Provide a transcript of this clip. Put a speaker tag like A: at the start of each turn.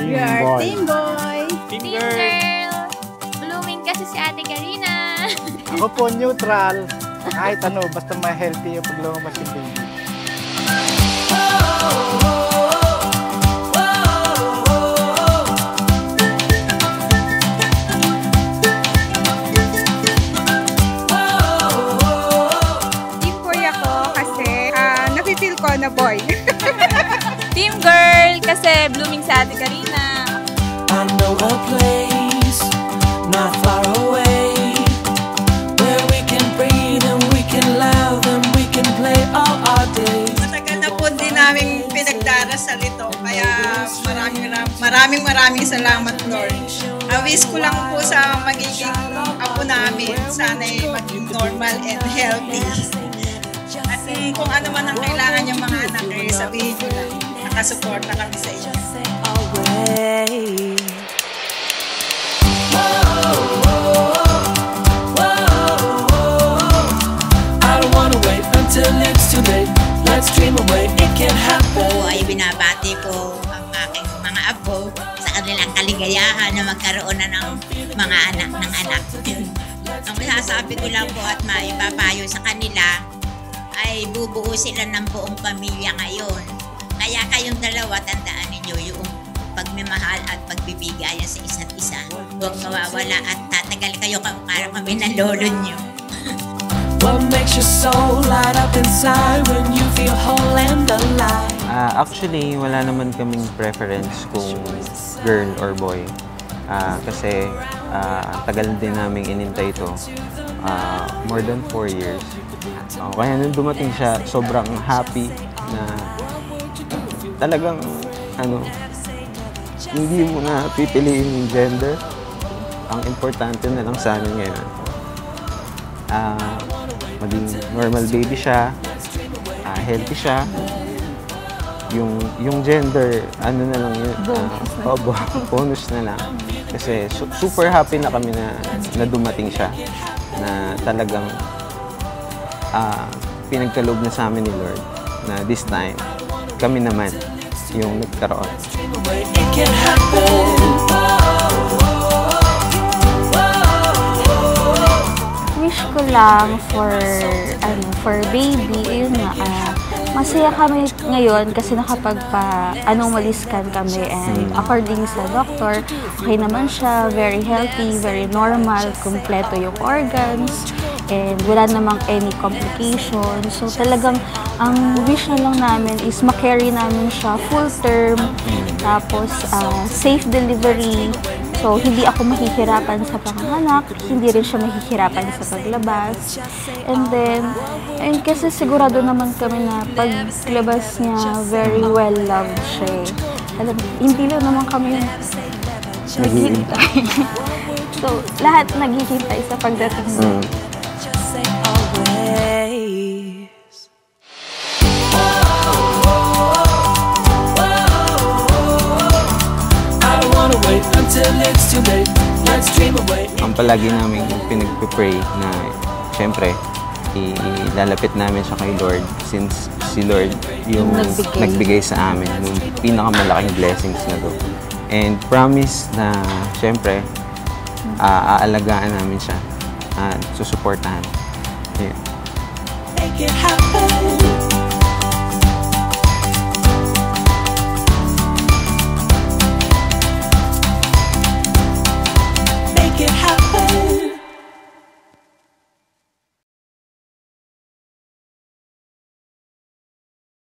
A: We are Team Boy.
B: Team Girl. Blooming kasi si Ate Karina.
C: Ako po neutral. Kahit ano, basta ma-healthy yung paglumabas yung baby.
A: Team Boy ako kasi nafe-feel ko na boy.
B: Team Girl kasi blooming si Ate Karina.
D: I know a place not far away where we can breathe and we can laugh and we can play all our days.
A: Matagal na po din namin pinagdarasal ito, kaya maraming salamat, Lord. Wish ko lang po sa magiging apo namin, sana'y maging normal and healthy. At kung ano man ang kailangan yung mga anak, sabihin nyo lang, nakasupport na kami sa inyo.
D: Until it's too late, let's dream away, it can happen.
E: Po ay binabati ko ang aking mga apo sa kanilang kaligayahan na magkaroon na ng mga anak ng anak. Ang masasabi ko lang po at maipapayo sa kanila ay bubuo sila ng buong pamilya ngayon. Kaya kayong dalawa, tandaan ninyo yung pagmamahal at pagbibigayan sa isa't isa. Huwag mawawala at tatagal kayo para kami ng lolo nyo.
D: What makes your soul light up inside when you feel whole and alive?
F: Actually, wala naman kaming preference kung girl or boy. Kasi tagal din namin inintay ito. More than 4 years. Kaya nung dumating siya, sobrang happy na talagang hindi mo na pipiliin yung gender. Ang importante na lang sa amin ngayon. Maging normal baby siya, healthy siya. Yung gender, ano na lang yun, bonus na lang. Kasi super happy na kami na dumating siya, na talagang pinagkaloob na sa amin ni Lord, na this time, kami naman yung nagkaroon.
G: Wish ko lang for baby, yun nga, masaya kami ngayon kasi nakapagpa-anomaly scan kami, and according sa doctor, okay naman siya, very healthy, very normal, kompleto yung organs, and wala namang any complication. So talagang ang wish na lang namin is ma-carry namin siya full term, tapos safe delivery. So, hindi ako mahihirapan sa panganganak, hindi rin siya mahihirapan sa paglabas. And then, kasi sigurado naman kami na paglabas niya, very well loved siya. Alam, hindi lang naman kami naghihintay. So, lahat naghihintay sa pagdating niya.
F: Ang palagi namin pinag-pray na siyempre ilalapit namin siya kay Lord, since si Lord yung nagbigay sa amin ng pinakamalaking blessings na to. And promise na siyempre aalagaan namin siya at susuportahan. Yeah.